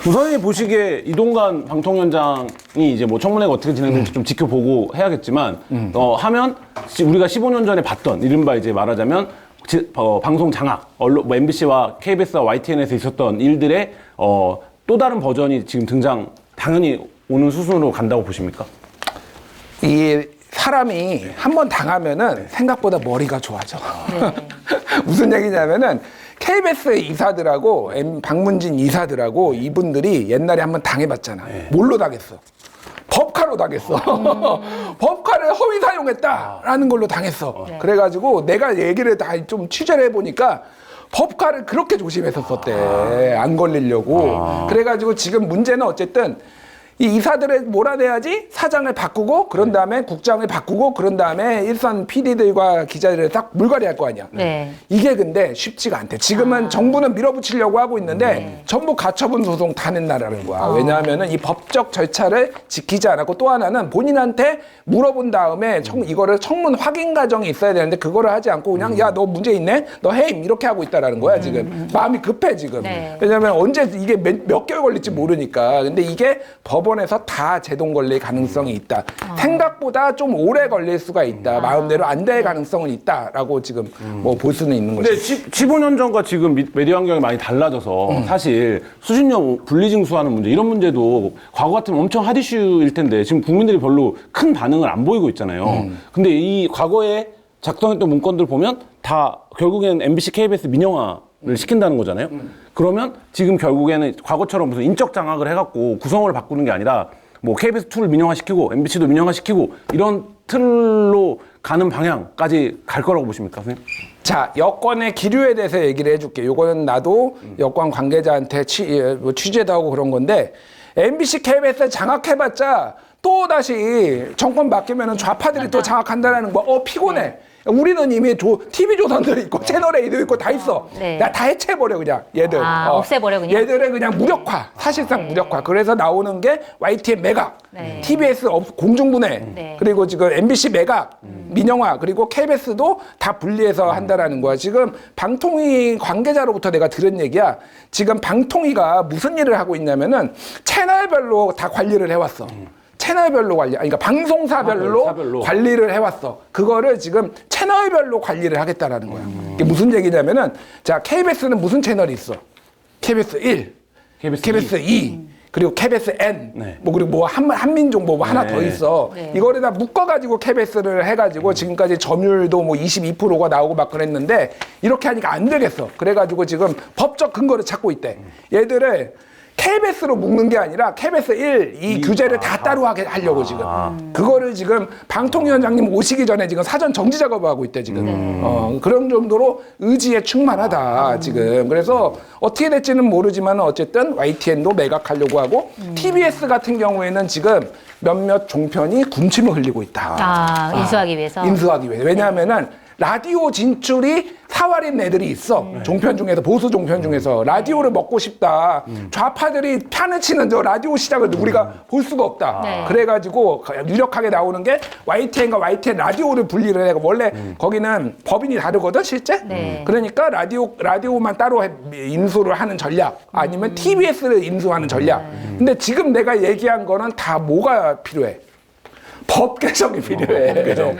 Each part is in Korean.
우선이 보시기에 이동관 방통위원장이 이제 뭐 청문회가 어떻게 진행될지 좀 지켜보고 해야겠지만 하면 우리가 15년 전에 봤던 이른바 이제 말하자면 방송 장악, 언론 뭐 MBC와 KBS와 YTN에서 있었던 일들의 또 다른 버전이 지금 당연히 오는 수순으로 간다고 보십니까? 이 사람이 한 번 당하면은 생각보다 머리가 좋아져. 무슨 얘기냐면은 KBS 이사들하고 박문진 이사들하고 이분들이 옛날에 한번 당해봤잖아. 뭘로 당했어? 법카로 당했어. 법카를 허위 사용했다라는 걸로 당했어. 그래가지고 내가 얘기를 다 좀 취재를 해보니까 법카를 그렇게 조심했었대. 안 걸리려고. 그래가지고 지금 문제는 어쨌든 이 이사들을 몰아내야지 사장을 바꾸고 그런 다음에 국장을 바꾸고 그런 다음에 일선 PD들과 기자들을 딱 물갈이 할 거 아니야. 네. 이게 근데 쉽지가 않대. 지금은 정부는 밀어붙이려고 하고 있는데 전부 가처분 소송 다 낸다라는 거야. 왜냐하면은 이 법적 절차를 지키지 않았고 또 하나는 본인한테 물어본 다음에 이거를 청문 확인 과정이 있어야 되는데 그거를 하지 않고 그냥 야, 너 문제 있네? 너 해임 이렇게 하고 있다라는 거야 지금. 마음이 급해 지금. 네. 왜냐하면 언제 이게 몇 개월 걸릴지 모르니까. 근데 이게 법원에서 다 제동 걸릴 가능성이 있다. 생각보다 좀 오래 걸릴 수가 있다. 마음대로 안 될 가능성은 있다라고 지금 뭐 볼 수는 있는 거죠. 근데 15년 전과 지금 메디어 환경이 많이 달라져서 사실 수신료 분리징수하는 문제 이런 문제도 과거 같으면 엄청 핫 이슈일 텐데 지금 국민들이 별로 큰 반응을 안 보이고 있잖아요. 근데 이 과거에 작성했던 문건들 보면 다 결국엔 MBC, KBS 민영화를 시킨다는 거잖아요. 그러면 지금 결국에는 과거처럼 무슨 인적 장악을 해갖고 구성을 바꾸는 게 아니라 뭐 KBS2를 민영화시키고 MBC도 민영화시키고 이런 틀로 가는 방향까지 갈 거라고 보십니까, 선생님? 자, 여권의 기류에 대해서 얘기를 해줄게. 요거는 나도 여권 관계자한테 취재도 하고 그런 건데 MBC, KBS 장악해봤자 또 다시 정권 바뀌면은 좌파들이 또 장악한다라는 거. 피곤해. 우리는 이미 TV조선들이 있고 채널A도 있고 다 있어. 네. 다 해체해버려 그냥 얘들. 없애버려 그냥. 얘들의 그냥 무력화. 사실상 무력화. 그래서 나오는 게 YTN 매각, 네. TBS 공중분해, 네. 그리고 지금 MBC 매각, 민영화, 그리고 KBS도 다 분리해서 한다라는 거야. 지금 방통위 관계자로부터 내가 들은 얘기야. 지금 방통위가 무슨 일을 하고 있냐면은 채널별로 다 관리를 해왔어. 채널별로 그러니까 방송사별로 관리를 해왔어. 그거를 지금 채널별로 관리를 하겠다라는 거야. 이게 무슨 얘기냐면은 자, KBS는 무슨 채널이 있어? KBS 1, KBS 2, 그리고 KBS N, 네. 뭐 그리고 뭐 한민족 뭐 하나 더 있어. 네. 이거를 다 묶어가지고 KBS를 해가지고 지금까지 점유율도 뭐 22%가 나오고 막 그랬는데 이렇게 하니까 안 되겠어. 그래가지고 지금 법적 근거를 찾고 있대. 얘들을 KBS로 묶는 게 아니라 KBS 1, 이 규제를 다 따로 하려고 지금. 그거를 지금 방통위원장님 오시기 전에 지금 사전 정지 작업을 하고 있대, 지금. 그런 정도로 의지에 충만하다, 지금. 그래서 어떻게 될지는 모르지만 어쨌든 YTN도 매각하려고 하고 TBS 같은 경우에는 지금 몇몇 종편이 군침을 흘리고 있다. 인수하기 위해서. 인수하기 위해서. 왜냐하면은 라디오 진출이 사활인 애들이 있어. 종편 중에서, 보수 종편 중에서. 라디오를 먹고 싶다. 좌파들이 판을 치는 저 라디오 시장을 우리가 볼 수가 없다. 네. 그래가지고 유력하게 나오는 게 YTN과 YTN 라디오를 분리를 해. 원래 거기는 법인이 다르거든, 실제? 네. 그러니까 라디오만 따로 인수를 하는 전략. 아니면 TBS를 인수하는 전략. 근데 지금 내가 얘기한 거는 다 뭐가 필요해? 법 개정이 필요해. 법 개정.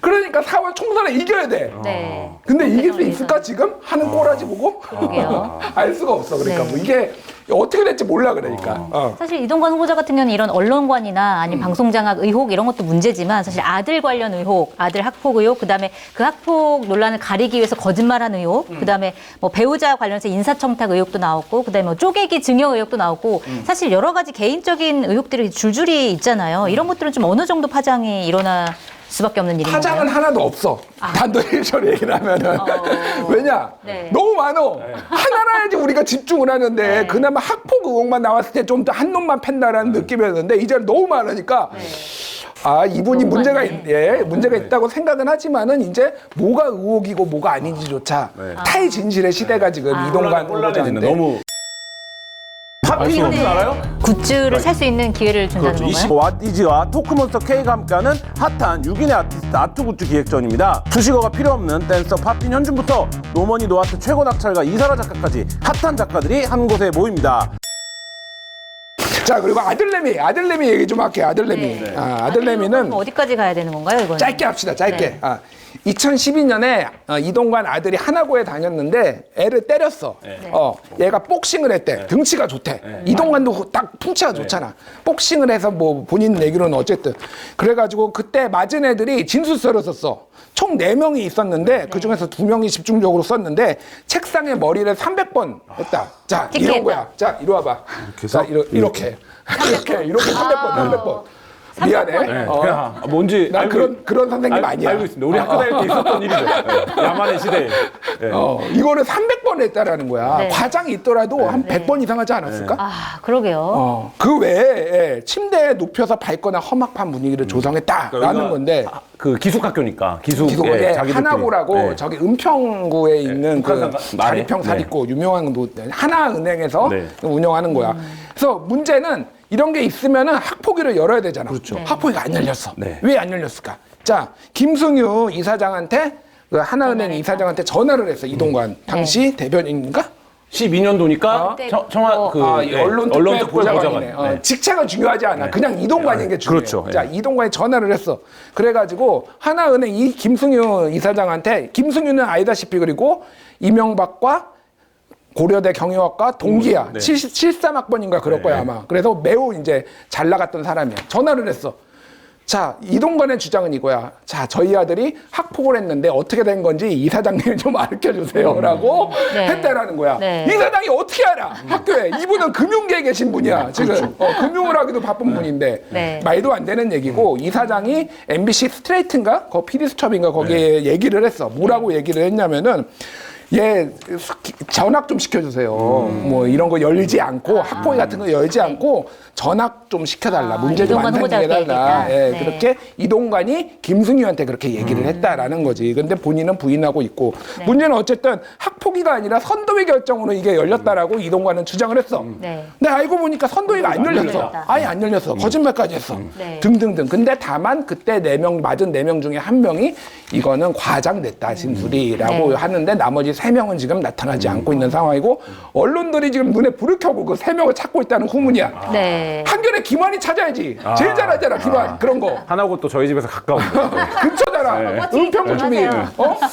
그러니까 4월 총선에 이겨야 돼. 네. 근데 이길 수 있을까 지금? 하는 꼬라지 보고? 그러게요. 알 수가 없어. 그러니까 네. 뭐 이게 어떻게 될지 몰라 그러니까. 사실 이동관 후보자 같은 경우는 이런 언론관이나 아니면 방송장악 의혹 이런 것도 문제지만 사실 아들 관련 의혹, 아들 학폭 의혹, 그다음에 그 학폭 논란을 가리기 위해서 거짓말한 의혹, 그다음에 뭐 배우자 관련해서 인사청탁 의혹도 나왔고, 그다음에 뭐 쪼개기 증여 의혹도 나왔고, 사실 여러 가지 개인적인 의혹들이 줄줄이 있잖아요. 이런 것들은 좀 어느 정도 파장이 일어날 수밖에 없는 일인가요? 파장은 하나도 없어. 단도직입적으로 얘기를 하면은. 왜냐? 네. 너무 많어. 하나라야지 우리가 집중을 하는데 네. 그나마 학폭 의혹만 나왔을 때 좀 더 한 놈만 팬다라는 느낌이었는데 이제 너무 많으니까 이분이 너무 문제가 많네. 문제가 있다고 생각은 하지만은 이제 뭐가 의혹이고 뭐가 아닌지조차 타이진실의 시대가 지금 이동관 혼란해지는 후보자인데 너무 팝핀 뭔지 알아요? 굿즈를 살 수 있는 기회를 준다는 건가요? 왓이지와 토크몬스터 K가 함께하는 핫한 6인의 아티스트 아트 굿즈 기획전입니다. 수식어가 필요 없는 댄서 팝핀 현준부터 노머니 노아트 최고 낙찰가 이사라 작가까지 핫한 작가들이 한 곳에 모입니다. 자, 그리고 아들내미 얘기 좀 할게요. 아들내미. 네. 아들내미는 그럼 어디까지 가야 되는 건가요, 이거는? 짧게 합시다. 짧게. 네. 2012년에 이동관 아들이 하나고에 다녔는데 애를 때렸어. 얘가 복싱을 했대. 등치가 좋대. 이동관도 딱 풍치가 좋잖아. 복싱을 해서 뭐 본인 얘기로는 어쨌든 그래가지고 그때 맞은 애들이 진술서를 썼어. 총 4명이 있었는데 그 중에서 2명이 집중적으로 썼는데 책상에 머리를 300번 했다. 자, 찍게 이런 했다. 거야. 자, 이리 와봐. 자, 이렇게 300번. 미안해. 네. 그냥 뭔지 나 그런 선생님 아니야. 알고 있습니다. 우리 학교 다닐 때 있었던 일이죠. 네. 야만의 시대에. 네. 이거를 300번 했다라는 거야. 네. 과장이 있더라도 한 100번 이상 하지 않았을까? 아, 그러게요. 그 외에 침대에 눕혀서 밟거나 험악한 분위기를 조성했다라는 건데 그 기숙학교니까 기독교에 자기들끼리. 하나고라고 네. 저기 은평구에 있는 그 북한산 자리평 말에. 사립고 유명한 하나은행에서 네. 운영하는 거야. 그래서 문제는 이런 게 있으면은 학폭위를 열어야 되잖아. 그렇죠. 학폭위가 안 열렸어. 네. 왜 안 열렸을까? 자, 김승유 이사장한테 그 하나은행 이사장한테 전화를 했어. 이동관 당시 대변인인가? 12년도니까 그때 청와 그 언론특별 보좌관이네. 네. 직책은 중요하지 않아. 그냥 이동관인 게 중요해. 그렇죠. 자, 이동관이 전화를 했어. 그래가지고 하나은행 이 김승유 이사장한테 김승유는 알다시피 그리고 이명박과 고려대 경영학과 동기야. 네. 73학번인가 그럴 거야 아마. 그래서 매우 이제 잘 나갔던 사람이야. 전화를 했어. 자, 이동관의 주장은 이거야. 자, 저희 아들이 학폭을 했는데 어떻게 된 건지 이사장님 좀 알려 주세요라고 네. 했다라는 거야. 네. 이사장이 어떻게 알아? 학교에 이분은 금융계에 계신 분이야. 지금 금융을 하기도 바쁜 분인데 네. 말도 안 되는 얘기고 이사장이 MBC 스트레이트인가? 거 PD 수첩인가 거기에 얘기를 했어. 뭐라고 얘기를 했냐면은 얘 전학 좀 시켜주세요. 뭐 이런 거 열지 않고 학폭위 같은 거 열지 않고 전학 좀 시켜달라. 문제 좀 안 이동관 생기게 해달라. 후보자께 예, 네. 그렇게 이동관이 김승유한테 그렇게 얘기를 했다라는 거지. 근데 본인은 부인하고 있고 문제는 어쨌든 학폭위가 아니라 선도위 결정으로 이게 열렸다라고 이동관은 주장을 했어. 네. 근데 알고 보니까 선도위가 안 열렸어. 열렸다. 아예 안 열렸어. 거짓말까지 했어. 네. 등등등. 근데 다만 그때 4명 맞은 4명 중에 1명이 이거는 과장됐다 진술이라고 네. 하는데 나머지 3명은 지금 나타나지 않고 있는 상황이고 언론들이 지금 눈에 불을 켜고 그 3명을 찾고 있다는 후문이야. 네. 한겨레 김환이 찾아야지. 제일 잘하잖아 김환. 그런 거. 하나고 또 저희 집에서 가까운데. 근처잖아. 은평구 주민.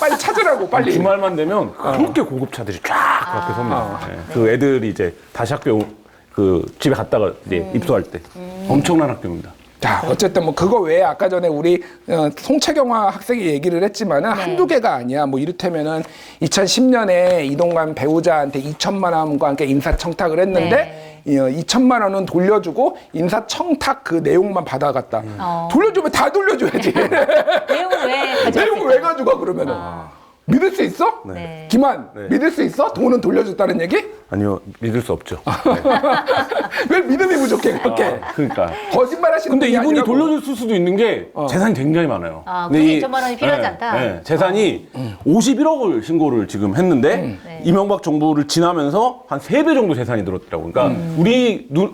빨리 찾으라고 빨리. 주말만 되면 그렇게 고급차들이 쫙 앞에 섭니다. 네. 그 애들이 이제 다시 학교 그 집에 갔다가 이제 입소할 때 엄청난 학교입니다. 자, 어쨌든 뭐 그거 외에 아까 전에 우리 송채경화 학생이 얘기를 했지만은 한두 개가 아니야. 뭐 이를테면은 2010년에 이동관 배우자한테 2천만 원과 함께 인사청탁을 했는데 2천만 원은 돌려주고 인사청탁 그 내용만 받아갔다. 돌려주면 다 돌려줘야지. 내용을 왜 가져갔을까? 내용을 왜 가져가 그러면은. 믿을 수 있어? 네. 김한 믿을 수 있어? 돈은 돌려줬다는 얘기? 아니요, 믿을 수 없죠. 왜 믿음이 부족해 그렇게? 그러니까. 거짓말하시는 근데 분이 이분이 아니라고. 돌려줄 수도 있는 게 재산이 굉장히 많아요. 아, 근데 굳이 2천만 원이 필요하지 않다? 네, 재산이 51억을 신고를 지금 했는데 네. 이명박 정부를 지나면서 한 3배 정도 재산이 늘었더라고요. 그러니까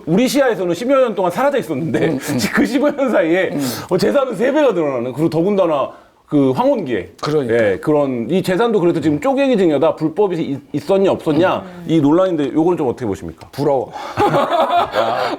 우리 시야에서는 10여 년 동안 사라져 있었는데 그 15년 사이에 재산은 3배가 늘어나는 그리고 더군다나 그 황혼기에 그러니까. 예, 그런 이 재산도 그래도 지금 쪼개기 증여다 불법이 있었냐 없었냐 이 논란인데 요걸 좀 어떻게 보십니까? 부러워.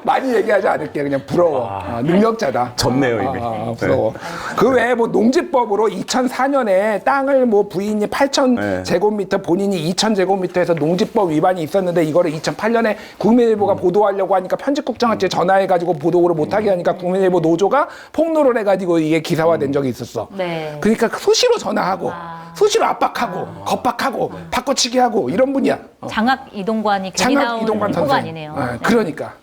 많이 얘기하지 않을게. 그냥 부러워. 능력자다. 졌네요, 이미. 부러워. 그 외에 뭐 농지법으로 2004년에 땅을 뭐 부인이 8,000 네. 제곱미터 본인이 2,000 제곱미터에서 농지법 위반이 있었는데 이거를 2008년에 국민일보가 보도하려고 하니까 편집국장한테 전화해가지고 보도를 못하게 하니까 국민일보 노조가 폭로를 해가지고 이게 기사화된 적이 있었어. 네. 그러니까 수시로 전화하고 수시로 압박하고 겁박하고 바꿔치기 하고 이런 분이야. 장학 이동관이 괜히 장학 나온 이동관 후보가 선생. 아니네요. 네, 그러니까.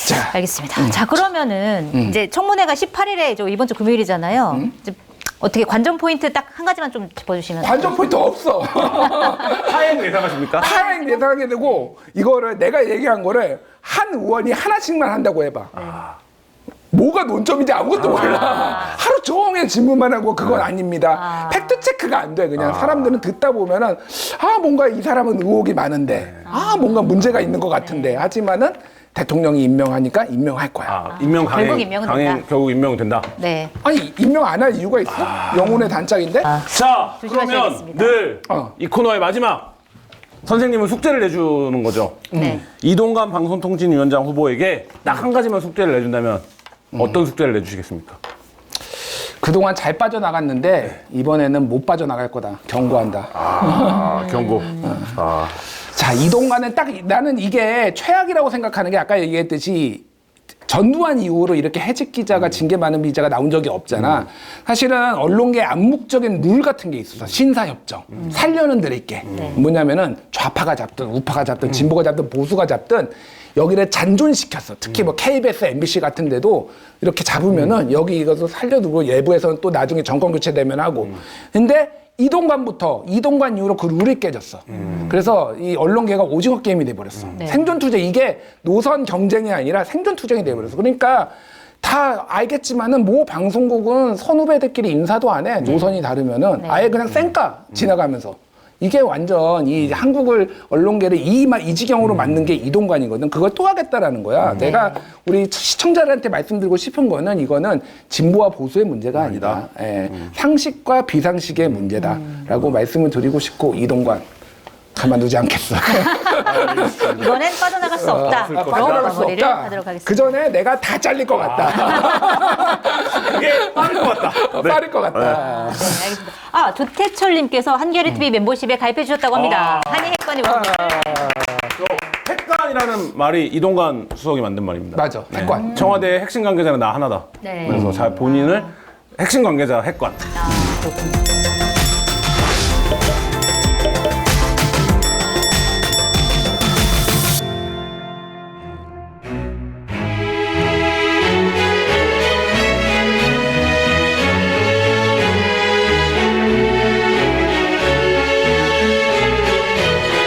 자, 알겠습니다. 자, 그러면은 이제 청문회가 18일에 이번 주 금요일이잖아요. 이제 어떻게 관전 포인트 딱 한 가지만 좀 짚어주시면. 관전 포인트 없어. 파행 예상하십니까? 파행 예상하게 되고 이거를 내가 얘기한 거를 한 의원이 하나씩만 한다고 해봐. 뭐가 논점인지 아무것도 몰라. 하루 종일 질문만 하고 그건 아닙니다. 팩트 체크가 안 돼. 그냥 사람들은 듣다 보면은 뭔가 이 사람은 의혹이 많은데 뭔가 문제가 있는 것 같은데 하지만은 대통령이 임명하니까 임명할 거야. 임명 강행, 결국 임명은 된다. 결국 임명된다. 네. 아니 임명 안 할 이유가 있어? 영혼의 단짝인데? 자, 그러면 조심하셔야겠습니다. 늘 이 코너의 마지막 선생님은 숙제를 내주는 거죠. 네. 이동관 방송통신위원장 후보에게 딱 한 가지만 숙제를 내준다면 어떤 숙제를 내주시겠습니까? 그동안 잘 빠져나갔는데 이번에는 못 빠져나갈 거다. 경고한다. 경고. 자, 이동관은 딱 나는 이게 최악이라고 생각하는 게 아까 얘기했듯이 전두환 이후로 이렇게 해직 기자가 징계 많은 기자가 나온 적이 없잖아. 사실은 언론계 암묵적인 룰 같은 게 있어서 신사협정 살려는 드릴게. 뭐냐면은 좌파가 잡든 우파가 잡든 진보가 잡든 보수가 잡든 여기를 잔존시켰어. 특히 뭐 KBS, MBC 같은 데도 이렇게 잡으면은 여기 이것도 살려두고 예부에서는 또 나중에 정권 교체되면 하고. 근데 이동관 이후로 그 룰이 깨졌어. 그래서 이 언론계가 오징어 게임이 돼버렸어. 네. 생존 투쟁, 이게 노선 경쟁이 아니라 생존 투쟁이 돼버렸어. 그러니까 다 알겠지만은 모 방송국은 선후배들끼리 인사도 안 해. 노선이 다르면은 아예 그냥 쌩까 지나가면서. 이게 완전 이 한국을 언론계를 이 지경으로 만든 게 이동관이거든. 그걸 또 하겠다라는 거야. 내가 우리 시청자들한테 말씀드리고 싶은 거는 이거는 진보와 보수의 문제가 아니다. 예. 상식과 비상식의 문제다라고 말씀을 드리고 싶고 이동관 가만두지 않겠어. 이번엔 빠져나갈 수 없다. 빠져나갈 수 마무리를 없다. 하도록 하겠습니다. 그 전에 내가 다 잘릴 것 같다. 그게 빠를 것 같다. 빠를 것 같다. 네, 알겠습니다. 조태철님께서 한겨레 TV 멤버십에 가입해 주셨다고 합니다. 한이 핵관이 원고를. 핵관이라는 말이 이동관 수석이 만든 말입니다. 맞아, 핵관. 청와대 핵심 관계자는 나 하나다. 네. 그래서 본인을 핵심 관계자 핵관. 그렇군요.